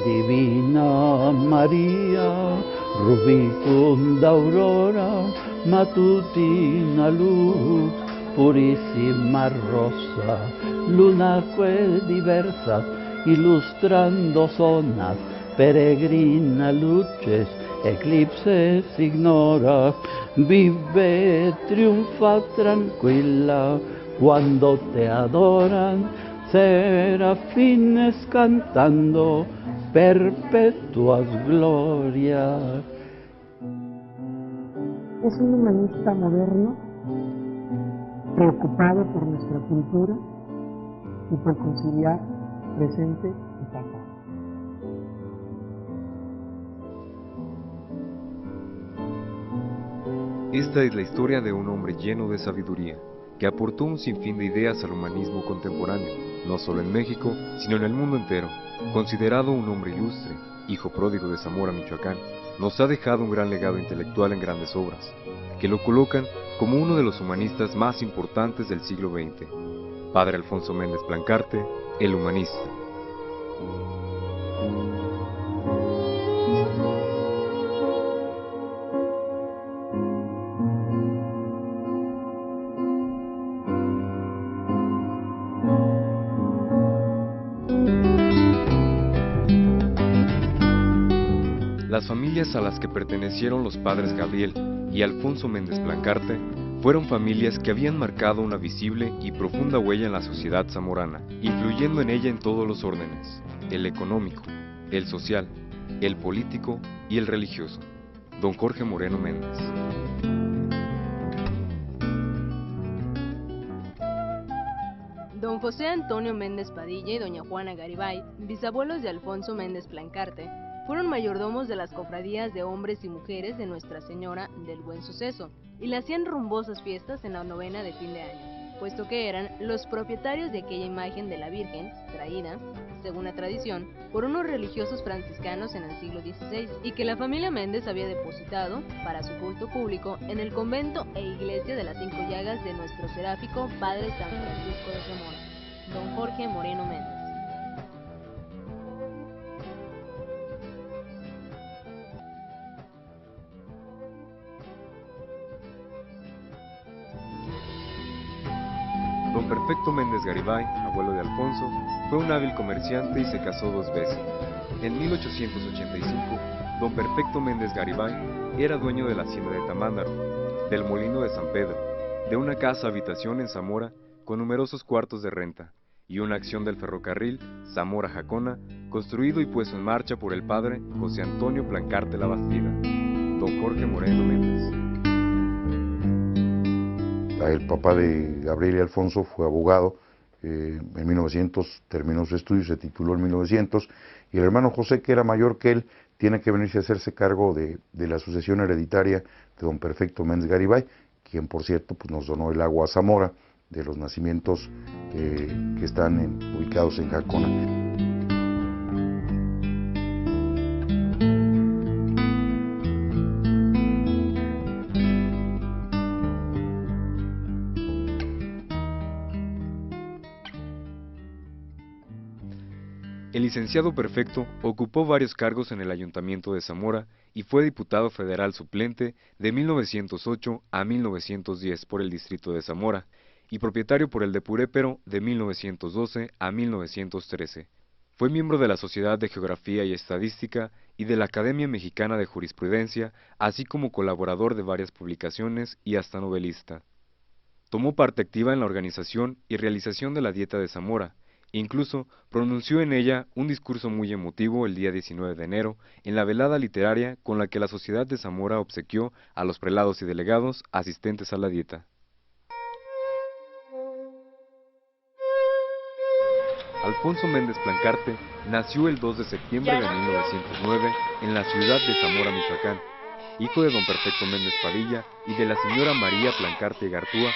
Divina María, rubicunda aurora, matutina luz, purísima rosa, lunaque diversas, ilustrando zonas, peregrina luces, eclipses ignora, vive, triunfa tranquila, cuando te adoran, serafines cantando perpetuas glorias. Es un humanista moderno, preocupado por nuestra cultura y por conciliar presente y pasado. Esta es la historia de un hombre lleno de sabiduría, que aportó un sinfín de ideas al humanismo contemporáneo, no solo en México, sino en el mundo entero. Considerado un hombre ilustre, hijo pródigo de Zamora, Michoacán, nos ha dejado un gran legado intelectual en grandes obras, que lo colocan como uno de los humanistas más importantes del siglo XX. Padre Alfonso Méndez Plancarte, el humanista. Las familias a las que pertenecieron los padres Gabriel y Alfonso Méndez Plancarte fueron familias que habían marcado una visible y profunda huella en la sociedad zamorana, influyendo en ella en todos los órdenes: el económico, el social, el político y el religioso. Don Jorge Moreno Méndez. Don José Antonio Méndez Padilla y doña Juana Garibay, bisabuelos de Alfonso Méndez Plancarte, fueron mayordomos de las cofradías de hombres y mujeres de Nuestra Señora del Buen Suceso y le hacían rumbosas fiestas en la novena de fin de año, puesto que eran los propietarios de aquella imagen de la Virgen, traída, según la tradición, por unos religiosos franciscanos en el siglo XVI y que la familia Méndez había depositado, para su culto público, en el convento e iglesia de las Cinco Llagas de nuestro seráfico Padre San Francisco de Zamora, don Jorge Moreno Méndez. Don Perfecto Méndez Garibay, abuelo de Alfonso, fue un hábil comerciante y se casó 2 veces. En 1885, don Perfecto Méndez Garibay era dueño de la hacienda de Tamándaro, del molino de San Pedro, de una casa-habitación en Zamora con numerosos cuartos de renta, y una acción del ferrocarril Zamora-Jacona, construido y puesto en marcha por el padre José Antonio Plancarte La Bastida, don Jorge Moreno Méndez. El papá de Gabriel y Alfonso fue abogado, en 1900 terminó su estudio, se tituló en 1900, y el hermano José, que era mayor que él, tiene que venirse a hacerse cargo de la sucesión hereditaria de don Perfecto Méndez Garibay, quien por cierto pues, nos donó el agua a Zamora, de los nacimientos que están ubicados en Jacona. El licenciado Perfecto ocupó varios cargos en el Ayuntamiento de Zamora y fue diputado federal suplente de 1908 a 1910 por el distrito de Zamora y propietario por el de Purépero de 1912 a 1913. Fue miembro de la Sociedad de Geografía y Estadística y de la Academia Mexicana de Jurisprudencia, así como colaborador de varias publicaciones y hasta novelista. Tomó parte activa en la organización y realización de la Dieta de Zamora. Incluso pronunció en ella un discurso muy emotivo el día 19 de enero en la velada literaria con la que la Sociedad de Zamora obsequió a los prelados y delegados asistentes a la dieta. Alfonso Méndez Plancarte nació el 2 de septiembre de 1909 en la ciudad de Zamora, Michoacán, hijo de don Perfecto Méndez Padilla y de la señora María Plancarte Gartúa.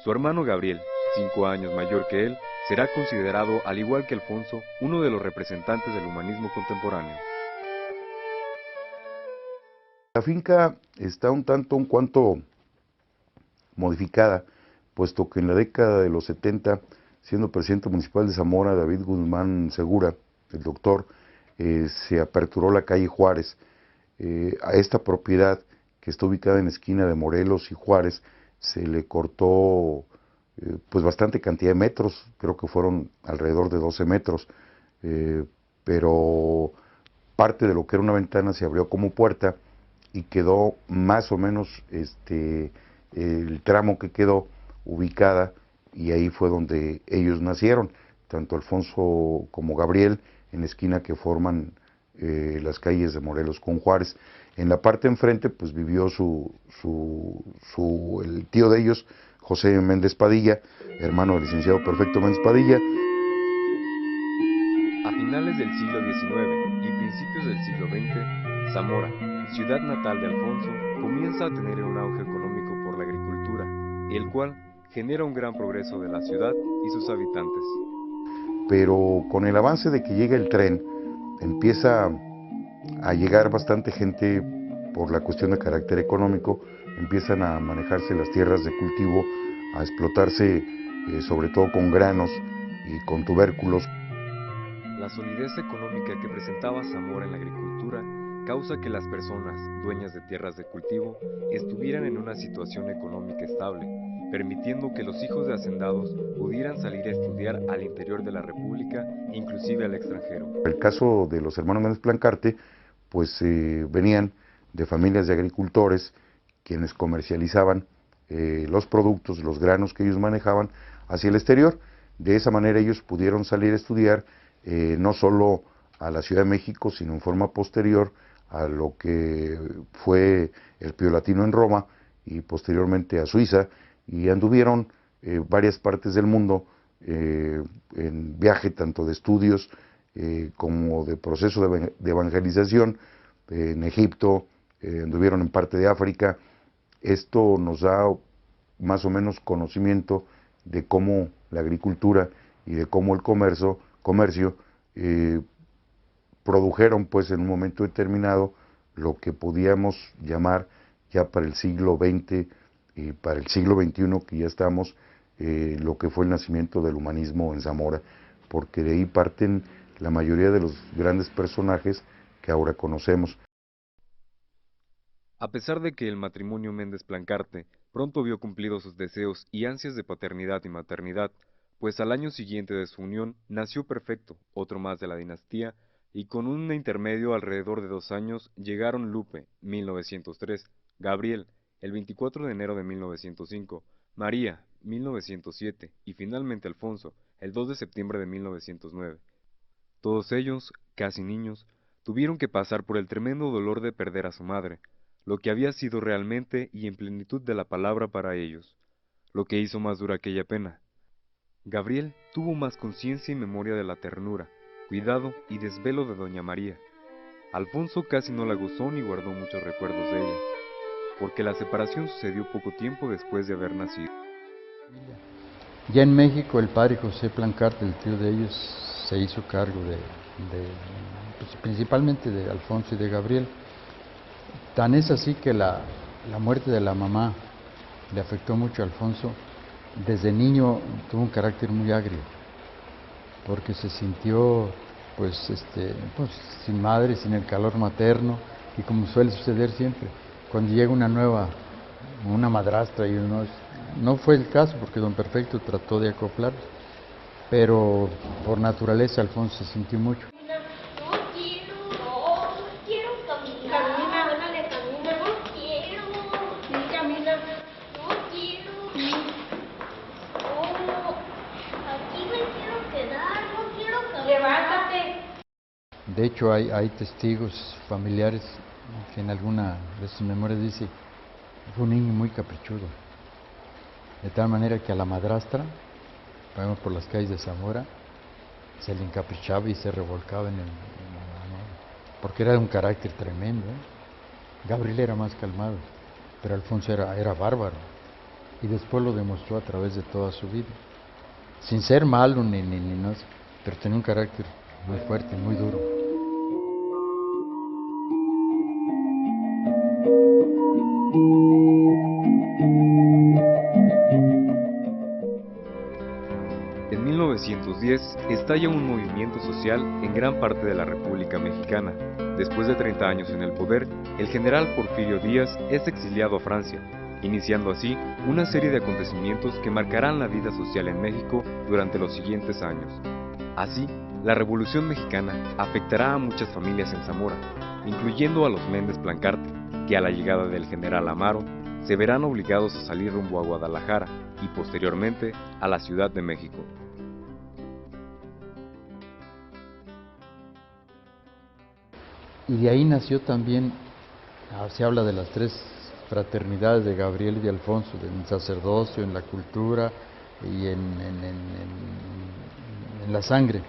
Su hermano Gabriel, 5 años mayor que él, será considerado, al igual que Alfonso, uno de los representantes del humanismo contemporáneo. La finca está un cuanto modificada, puesto que en la década de los 70, siendo presidente municipal de Zamora, David Guzmán Segura, el doctor, se aperturó la calle Juárez. A esta propiedad, que está ubicada en la esquina de Morelos y Juárez, se le cortó pues bastante cantidad de metros, creo que fueron alrededor de 12 metros, pero parte de lo que era una ventana se abrió como puerta y quedó más o menos el tramo que quedó ubicada, y ahí fue donde ellos nacieron, tanto Alfonso como Gabriel, en la esquina que forman las calles de Morelos con Juárez. En la parte enfrente pues vivió el tío de ellos, José Méndez Padilla, hermano del licenciado Perfecto Méndez Padilla. A finales del siglo XIX y principios del siglo XX, Zamora, ciudad natal de Alfonso, comienza a tener un auge económico por la agricultura, el cual genera un gran progreso de la ciudad y sus habitantes. Pero con el avance de que llega el tren, empieza a llegar bastante gente por la cuestión de carácter económico, empiezan a manejarse las tierras de cultivo, a explotarse sobre todo con granos y con tubérculos. La solidez económica que presentaba Zamora en la agricultura causa que las personas, dueñas de tierras de cultivo, estuvieran en una situación económica estable, permitiendo que los hijos de hacendados pudieran salir a estudiar al interior de la República, inclusive al extranjero. El caso de los hermanos Méndez Plancarte, pues venían de familias de agricultores, quienes comercializaban los productos, los granos que ellos manejaban hacia el exterior. De esa manera ellos pudieron salir a estudiar no solo a la Ciudad de México, sino en forma posterior a lo que fue el Pío Latino en Roma y posteriormente a Suiza, y anduvieron varias partes del mundo en viaje tanto de estudios como de proceso de evangelización, en Egipto, anduvieron en parte de África. Esto nos da más o menos conocimiento de cómo la agricultura y de cómo el comercio produjeron pues en un momento determinado lo que podíamos llamar ya para el siglo XX y para el siglo XXI, que ya estamos, lo que fue el nacimiento del humanismo en Zamora, porque de ahí parten la mayoría de los grandes personajes que ahora conocemos. A pesar de que el matrimonio Méndez Plancarte pronto vio cumplidos sus deseos y ansias de paternidad y maternidad, pues al año siguiente de su unión nació Perfecto, otro más de la dinastía, y con un intermedio alrededor de 2 años llegaron Lupe, 1903, Gabriel, el 24 de enero de 1905, María, 1907, y finalmente Alfonso, el 2 de septiembre de 1909. Todos ellos, casi niños, tuvieron que pasar por el tremendo dolor de perder a su madre, lo que había sido realmente y en plenitud de la palabra para ellos, lo que hizo más dura aquella pena. Gabriel tuvo más conciencia y memoria de la ternura, cuidado y desvelo de doña María. Alfonso casi no la gozó ni guardó muchos recuerdos de ella, porque la separación sucedió poco tiempo después de haber nacido. Ya en México el padre José Plancarte, el tío de ellos, se hizo cargo pues, principalmente de Alfonso y de Gabriel. Tan es así que la muerte de la mamá le afectó mucho a Alfonso. Desde niño tuvo un carácter muy agrio, porque se sintió pues sin madre, sin el calor materno, y como suele suceder siempre, cuando llega una madrastra, y no fue el caso porque don Perfecto trató de acoplar, pero por naturaleza Alfonso se sintió mucho. De hecho, hay testigos familiares que en alguna de sus memorias dice, fue un niño muy caprichudo, de tal manera que a la madrastra, por las calles de Zamora, se le encaprichaba y se revolcaba porque era de un carácter tremendo. Gabriel era más calmado, pero Alfonso era bárbaro, y después lo demostró a través de toda su vida, sin ser malo ni nada, pero tenía un carácter muy fuerte, muy duro. 1910 estalla un movimiento social en gran parte de la República Mexicana. Después de 30 años en el poder, el general Porfirio Díaz es exiliado a Francia, iniciando así una serie de acontecimientos que marcarán la vida social en México durante los siguientes años. Así, la Revolución Mexicana afectará a muchas familias en Zamora, incluyendo a los Méndez Plancarte, que a la llegada del general Amaro se verán obligados a salir rumbo a Guadalajara y posteriormente a la Ciudad de México. Y de ahí nació también, se habla de las tres fraternidades de Gabriel y de Alfonso, en el sacerdocio, en la cultura y en la sangre.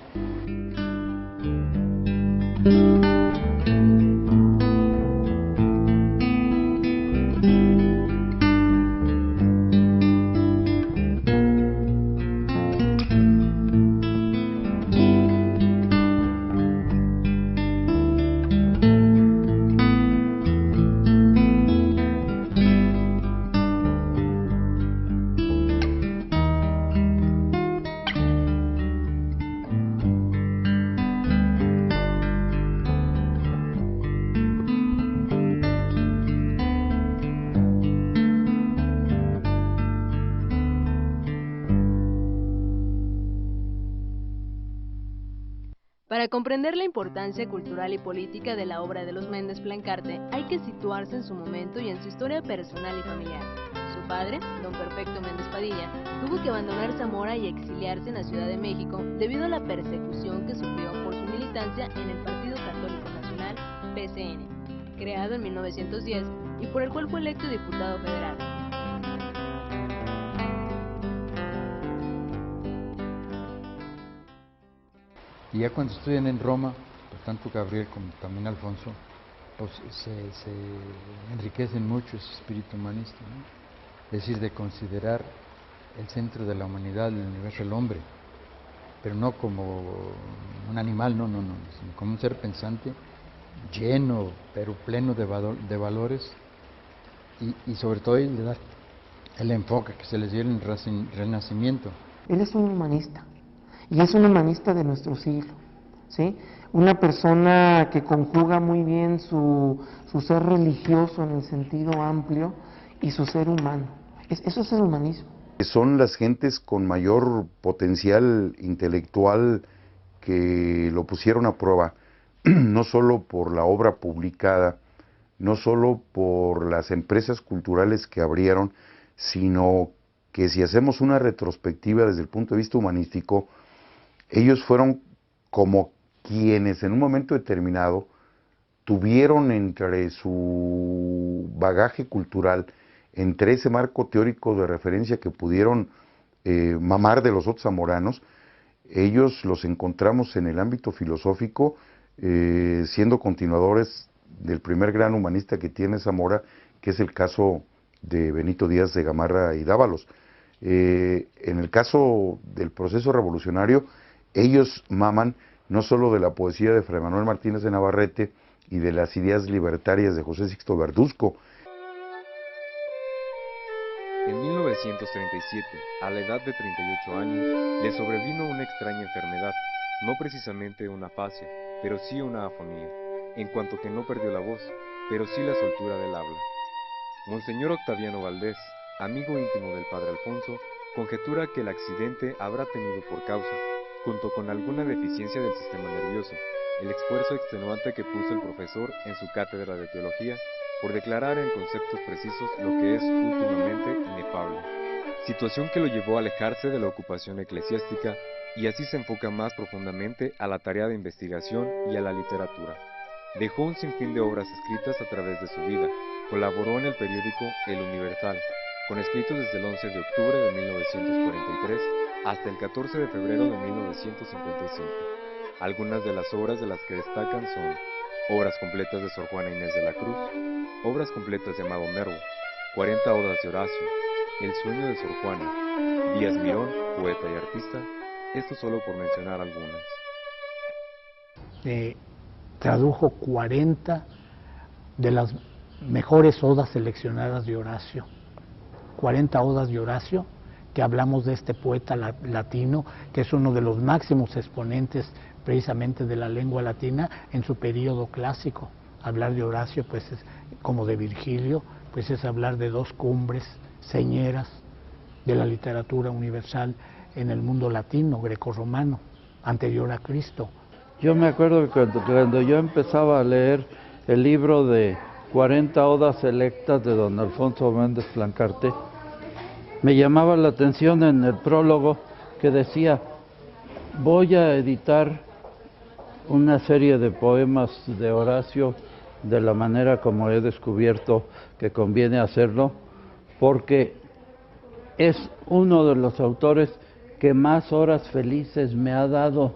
Para comprender la importancia cultural y política de la obra de los Méndez Plancarte, hay que situarse en su momento y en su historia personal y familiar. Su padre, don Perfecto Méndez Padilla, tuvo que abandonar Zamora y exiliarse en la Ciudad de México debido a la persecución que sufrió por su militancia en el Partido Católico Nacional, PCN, creado en 1910 y por el cual fue electo diputado federal. Y ya cuando estudian en Roma, pues tanto Gabriel como también Alfonso, pues se enriquecen mucho ese espíritu humanista, ¿no? Es decir, de considerar el centro de la humanidad, del universo, el hombre, pero no como un animal, no, sino como un ser pensante, lleno, pero pleno de valores, y sobre todo le da el enfoque que se les dio en el Renacimiento. Él es un humanista. Y es un humanista de nuestro siglo, ¿sí? Una persona que conjuga muy bien su ser religioso en el sentido amplio y su ser humano. Eso es el humanismo. Son las gentes con mayor potencial intelectual que lo pusieron a prueba, no solo por la obra publicada, no solo por las empresas culturales que abrieron, sino que si hacemos una retrospectiva desde el punto de vista humanístico, ellos fueron como quienes en un momento determinado tuvieron entre su bagaje cultural, entre ese marco teórico de referencia que pudieron mamar de los otros zamoranos, ellos los encontramos en el ámbito filosófico, siendo continuadores del primer gran humanista que tiene Zamora, que es el caso de Benito Díaz de Gamarra y Dávalos. En el caso del proceso revolucionario, ellos maman no solo de la poesía de Fray Manuel Martínez de Navarrete y de las ideas libertarias de José Sixto Verduzco. En 1937, a la edad de 38 años, le sobrevino una extraña enfermedad, no precisamente una afasia, pero sí una afonía, en cuanto que no perdió la voz, pero sí la soltura del habla. Monseñor Octaviano Valdés, amigo íntimo del padre Alfonso, conjetura que el accidente habrá tenido por causa, junto con alguna deficiencia del sistema nervioso, el esfuerzo extenuante que puso el profesor en su cátedra de teología por declarar en conceptos precisos lo que es últimamente inefable, situación que lo llevó a alejarse de la ocupación eclesiástica y así se enfoca más profundamente a la tarea de investigación y a la literatura. Dejó un sinfín de obras escritas a través de su vida, colaboró en el periódico El Universal, con escritos desde el 11 de octubre de 1943 hasta el 14 de febrero de 1955. Algunas de las obras de las que destacan son obras completas de Sor Juana Inés de la Cruz, obras completas de Amado Nervo, 40 odas de Horacio, El sueño de Sor Juana, Díaz Mirón, poeta y artista, esto solo por mencionar algunas. Tradujo 40 de las mejores odas seleccionadas de Horacio, 40 odas de Horacio que hablamos de este poeta latino, que es uno de los máximos exponentes precisamente de la lengua latina en su periodo clásico. Hablar de Horacio, pues es, como de Virgilio, pues es hablar de dos cumbres señeras de la literatura universal en el mundo latino, grecorromano, anterior a Cristo. Yo me acuerdo que cuando yo empezaba a leer el libro de 40 odas selectas de don Alfonso Méndez Plancarte, me llamaba la atención en el prólogo que decía: voy a editar una serie de poemas de Horacio de la manera como he descubierto que conviene hacerlo, porque es uno de los autores que más horas felices me ha dado.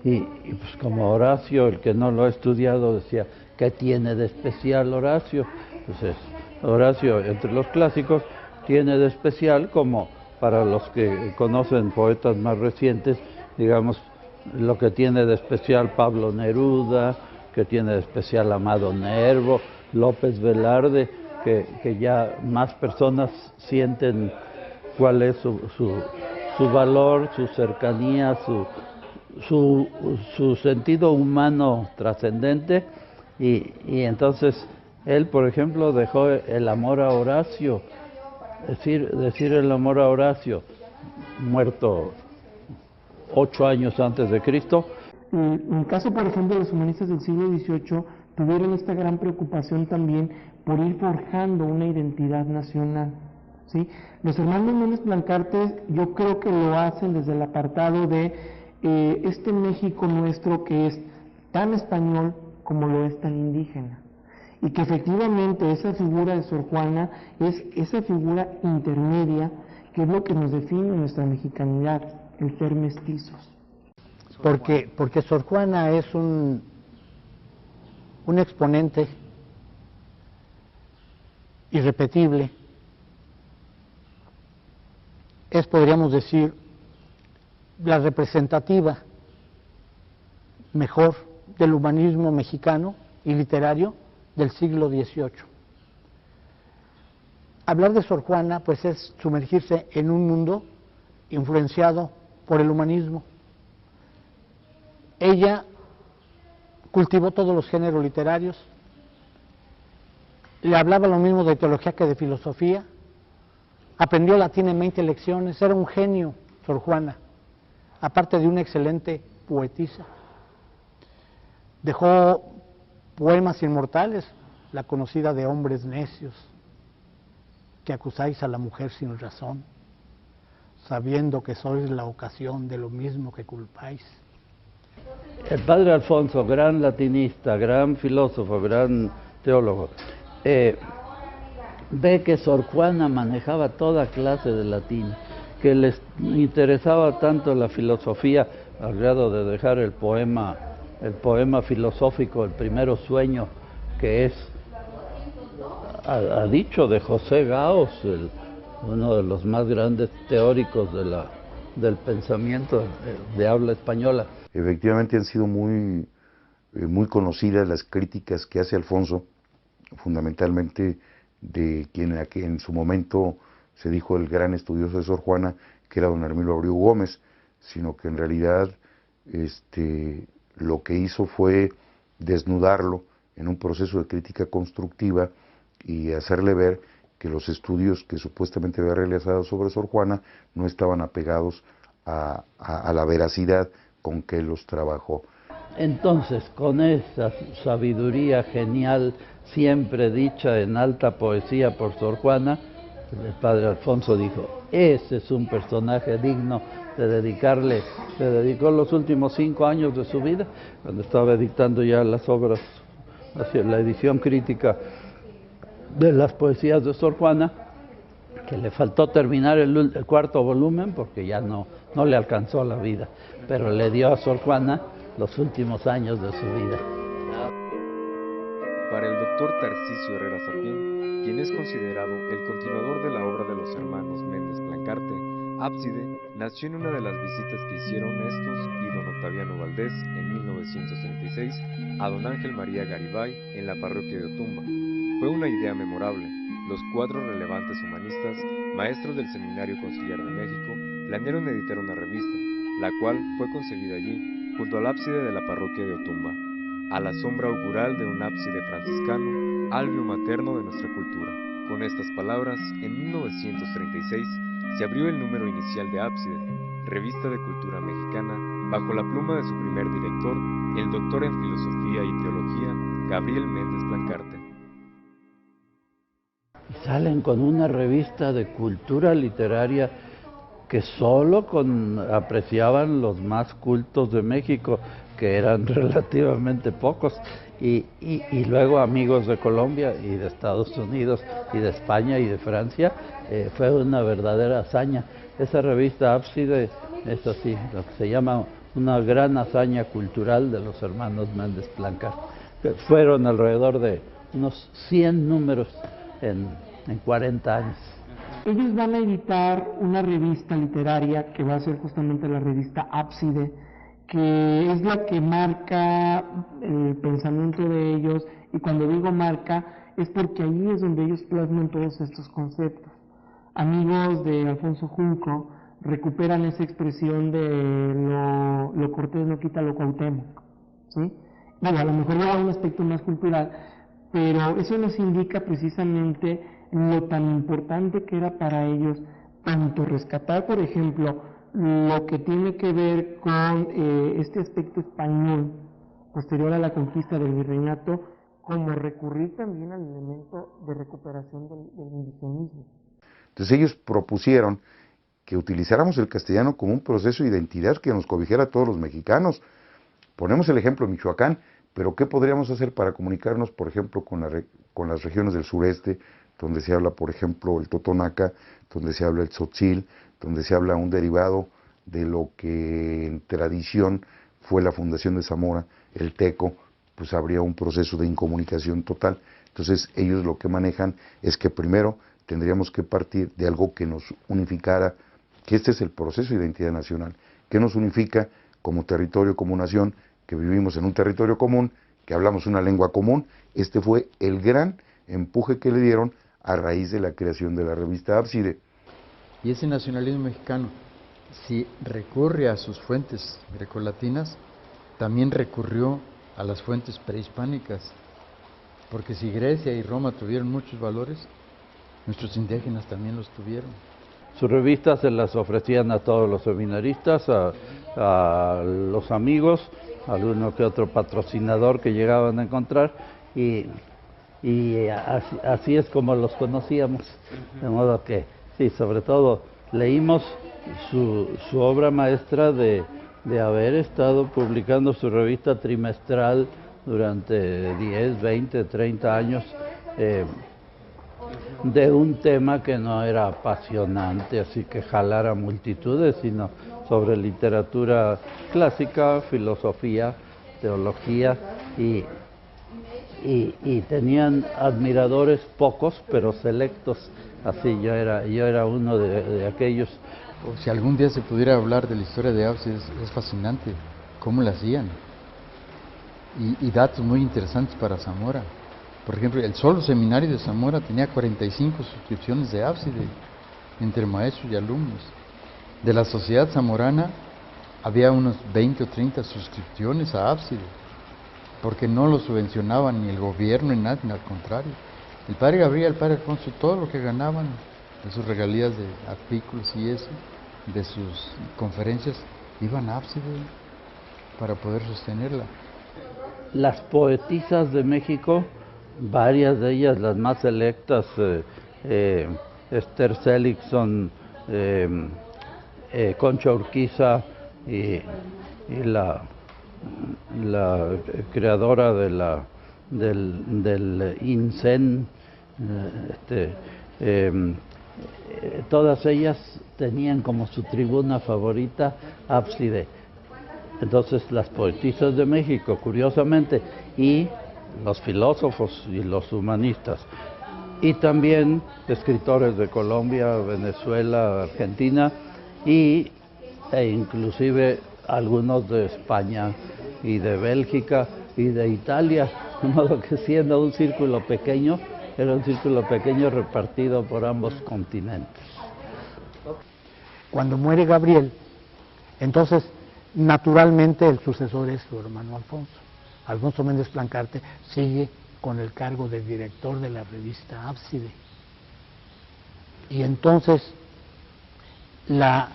Y pues como Horacio, el que no lo ha estudiado, decía, ¿qué tiene de especial Horacio? Entonces, Horacio, entre los clásicos, tiene de especial, como para los que conocen poetas más recientes, digamos, lo que tiene de especial Pablo Neruda, que tiene de especial Amado Nervo, López Velarde, que ya más personas sienten cuál es su valor, su cercanía, su sentido humano trascendente, y entonces él, por ejemplo, dejó el amor a Horacio, decir el amor a Horacio, muerto 8 años antes de Cristo. En el caso, por ejemplo, de los humanistas del siglo XVIII, tuvieron esta gran preocupación también por ir forjando una identidad nacional, ¿sí? Los hermanos Méndez Plancarte, yo creo que lo hacen desde el apartado de este México nuestro que es tan español como lo es tan indígena, y que efectivamente esa figura de Sor Juana es esa figura intermedia que es lo que nos define nuestra mexicanidad, el ser mestizos. Porque Sor Juana es un exponente irrepetible, es, podríamos decir, la representativa mejor del humanismo mexicano y literario del siglo XVIII. Hablar de Sor Juana, pues, es sumergirse en un mundo influenciado por el humanismo. Ella cultivó todos los géneros literarios, le hablaba lo mismo de teología que de filosofía, aprendió latín en 20 lecciones, era un genio, Sor Juana, aparte de una excelente poetisa. Dejó poemas inmortales, la conocida de Hombres necios, que acusáis a la mujer sin razón, sabiendo que sois la ocasión de lo mismo que culpáis. El padre Alfonso, gran latinista, gran filósofo, gran teólogo, ve que Sor Juana manejaba toda clase de latín, que les interesaba tanto la filosofía al grado de dejar el poema filosófico, el primero sueño, que es, ha dicho de José Gaos, uno de los más grandes teóricos del pensamiento de habla española. Efectivamente han sido muy conocidas las críticas que hace Alfonso, fundamentalmente de quien en su momento se dijo el gran estudioso de Sor Juana, que era don Hermilo Abreu Gómez, sino que en realidad lo que hizo fue desnudarlo en un proceso de crítica constructiva y hacerle ver que los estudios que supuestamente había realizado sobre Sor Juana no estaban apegados a la veracidad con que los trabajó. Entonces, con esa sabiduría genial, siempre dicha en alta poesía por Sor Juana, el padre Alfonso dijo, ese es un personaje digno de dedicarle, le dedicó los últimos 5 años de su vida, cuando estaba editando ya las obras, la edición crítica de las poesías de Sor Juana, que le faltó terminar el 4º volumen porque ya no le alcanzó la vida, pero le dio a Sor Juana los últimos años de su vida. Para el doctor Tarcisio Herrera Sapien, quien es considerado el continuador de la obra de los hermanos Méndez Plancarte, Ábside nació en una de las visitas que hicieron estos y don Octaviano Valdés en 1936 a don Ángel María Garibay en la parroquia de Otumba. Fue una idea memorable. los 4 relevantes humanistas, maestros del Seminario Conciliar de México, planearon editar una revista, la cual fue concebida allí, junto al ábside de la parroquia de Otumba, a la sombra augural de un ábside franciscano, alveo materno de nuestra cultura. Con estas palabras, en 1936 se abrió el número inicial de Ábside, revista de cultura mexicana, bajo la pluma de su primer director, el doctor en filosofía y teología, Gabriel Méndez Plancarte. Y salen con una revista de cultura literaria que solo apreciaban los más cultos de México, que eran relativamente pocos, y luego amigos de Colombia y de Estados Unidos y de España y de Francia. Fue una verdadera hazaña. Esa revista Ábside es así, lo que se llama una gran hazaña cultural de los hermanos Méndez Plancarte. Fueron alrededor de unos 100 números en 40 años. Ellos van a editar una revista literaria que va a ser justamente la revista Ábside, que es la que marca el pensamiento de ellos, y cuando digo marca es porque ahí es donde ellos plasman todos estos conceptos. Amigos de Alfonso Junco recuperan esa expresión de lo cortés no quita lo Cuauhtémoc, ¿sí? Bueno, a lo mejor lleva un aspecto más cultural, pero eso nos indica precisamente lo tan importante que era para ellos, tanto rescatar, por ejemplo, lo que tiene que ver con este aspecto español posterior a la conquista del virreinato, como recurrir también al elemento de recuperación del indigenismo. Entonces ellos propusieron que utilizáramos el castellano como un proceso de identidad que nos cobijara a todos los mexicanos. Ponemos el ejemplo de Michoacán, pero ¿qué podríamos hacer para comunicarnos, por ejemplo, con las regiones del sureste, donde se habla, por ejemplo, el totonaca, donde se habla el tzotzil, donde se habla un derivado de lo que en tradición fue la fundación de Zamora, el teco? Pues habría un proceso de incomunicación total. Entonces ellos lo que manejan es que primero tendríamos que partir de algo que nos unificara, que este es el proceso de identidad nacional, que nos unifica como territorio, como nación, que vivimos en un territorio común, que hablamos una lengua común. Este fue el gran empuje que le dieron a raíz de la creación de la revista Ábside. Y ese nacionalismo mexicano, si recurre a sus fuentes grecolatinas, también recurrió a las fuentes prehispánicas, porque si Grecia y Roma tuvieron muchos valores, nuestros indígenas también los tuvieron. Sus revistas se las ofrecían a todos los seminaristas, a los amigos, a alguno que otro patrocinador que llegaban a encontrar, y así es como los conocíamos. De modo que, sí, sobre todo leímos su obra maestra de haber estado publicando su revista trimestral durante 10, 20, 30 años, de un tema que no era apasionante, así que jalara multitudes, sino sobre literatura clásica, filosofía, teología, y tenían admiradores pocos, pero selectos. Así yo era uno de aquellos. Si algún día se pudiera hablar de la historia de Ábside, es fascinante cómo la hacían. Y datos muy interesantes para Zamora. Por ejemplo, el solo seminario de Zamora tenía 45 suscripciones de Ábside, entre maestros y alumnos. De la sociedad zamorana había unos 20 o 30 suscripciones a Ábside, porque no lo subvencionaban ni el gobierno ni nada, al contrario. El padre Gabriel, el padre Alfonso, todo lo que ganaban de sus regalías de artículos y eso, de sus conferencias, iban a Ábside para poder sostenerla. Las poetisas de México, varias de ellas, las más selectas, Esther Seligson, Concha Urquiza y la creadora del INSEN, todas ellas tenían como su tribuna favorita Ábside. Entonces las poetisas de México, curiosamente, y los filósofos y los humanistas, y también escritores de Colombia, Venezuela, Argentina, e inclusive algunos de España y de Bélgica y de Italia, de modo que siendo un círculo pequeño, Era un círculo pequeño repartido por ambos continentes. Cuando muere Gabriel, entonces naturalmente el sucesor es su hermano Alfonso. Alfonso Méndez Plancarte sigue con el cargo de director de la revista Ábside. Y entonces la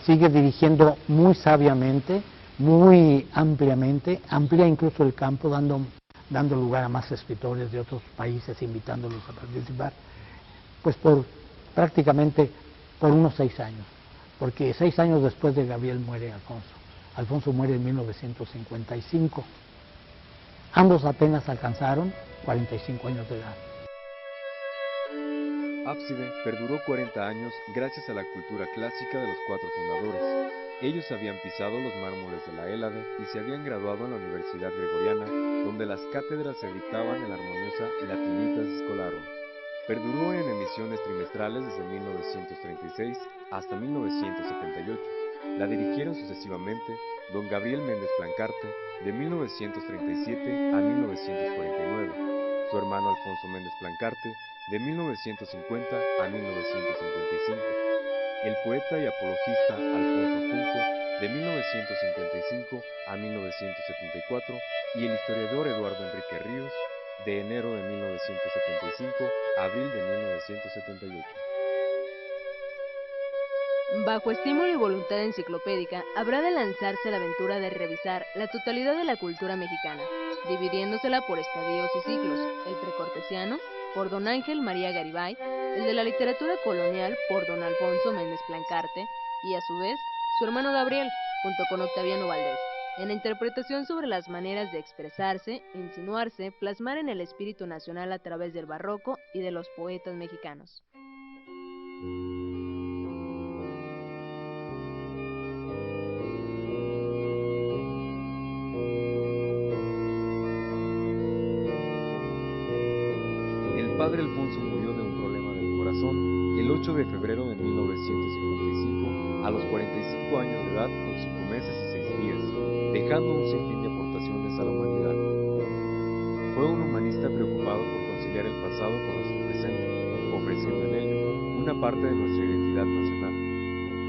sigue dirigiendo muy sabiamente, muy ampliamente, amplía incluso el campo, dando lugar a más escritores de otros países, invitándolos a participar, pues prácticamente por unos 6 años, porque 6 años después de Gabriel muere Alfonso. Alfonso muere en 1955. Ambos apenas alcanzaron 45 años de edad. Ábside perduró 40 años gracias a la cultura clásica de los 4 fundadores. Ellos habían pisado los mármoles de la Hélade y se habían graduado en la Universidad Gregoriana, donde las cátedras se dictaban en la armoniosa Latinitas Scholarum. Perduró en emisiones trimestrales desde 1936 hasta 1978. La dirigieron sucesivamente don Gabriel Méndez Plancarte de 1937 a 1949, su hermano Alfonso Méndez Plancarte de 1950 a 1955, el poeta y apologista Alfonso Junco de 1955 a 1974 y el historiador Eduardo Enrique Ríos de enero de 1975 a abril de 1978. Bajo estímulo y voluntad enciclopédica, habrá de lanzarse la aventura de revisar la totalidad de la cultura mexicana, dividiéndosela por estadios y ciclos: el precortesiano, por don Ángel María Garibay; el de la literatura colonial, por don Alfonso Méndez Plancarte, y a su vez, su hermano Gabriel, junto con Octaviano Valdés, en la interpretación sobre las maneras de expresarse, insinuarse, plasmar en el espíritu nacional a través del barroco y de los poetas mexicanos. El padre Alfonso murió de un problema del corazón el 8 de febrero de 1955 a los 45 años de edad, con 5 meses y 6 días, dejando un sinfín de aportaciones a la humanidad. Fue un humanista preocupado por conciliar el pasado con nuestro presente, ofreciendo en ello una parte de nuestra identidad nacional.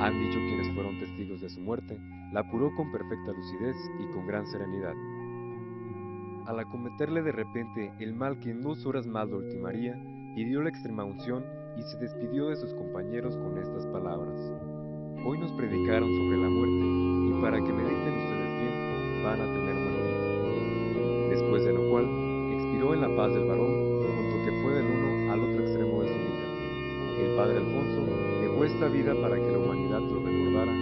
Han dicho quienes fueron testigos de su muerte, la apuró con perfecta lucidez y con gran serenidad. Al acometerle de repente el mal que en 2 horas más lo ultimaría, pidió la extremaunción y se despidió de sus compañeros con estas palabras: hoy nos predicaron sobre la muerte, y para que mediten ustedes bien, van a tener muertito. Después de lo cual, expiró en la paz del varón, junto que fue del uno al otro extremo de su vida. El padre Alfonso dejó esta vida para que la humanidad lo recordara: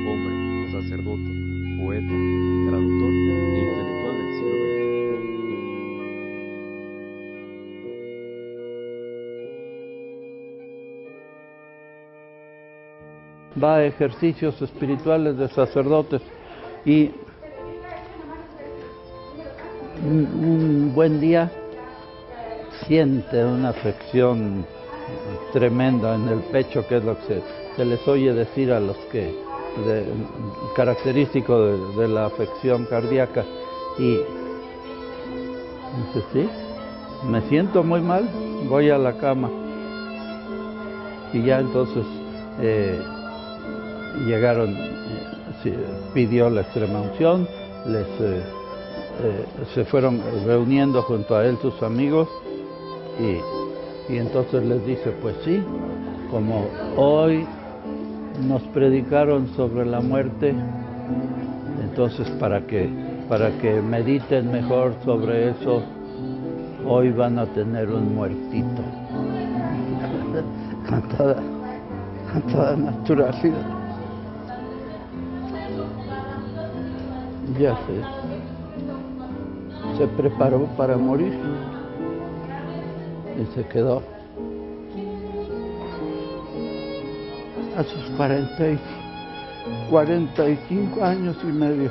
hombre, sacerdote, poeta, traductor e intelectual del siglo XX. Va a ejercicios espirituales de sacerdotes y un buen día siente una afección tremenda en el pecho, que es lo que se les oye decir a los que, característico de la afección cardíaca, y dice: sí, me siento muy mal, voy a la cama. Y ya entonces llegaron, pidió la extremaunción, se fueron reuniendo junto a él sus amigos, y entonces les dice: pues sí, como hoy nos predicaron sobre la muerte, entonces para que mediten mejor sobre eso, hoy van a tener un muertito. Con toda naturalidad. Ya se preparó para morir y se quedó a sus 45 años y medio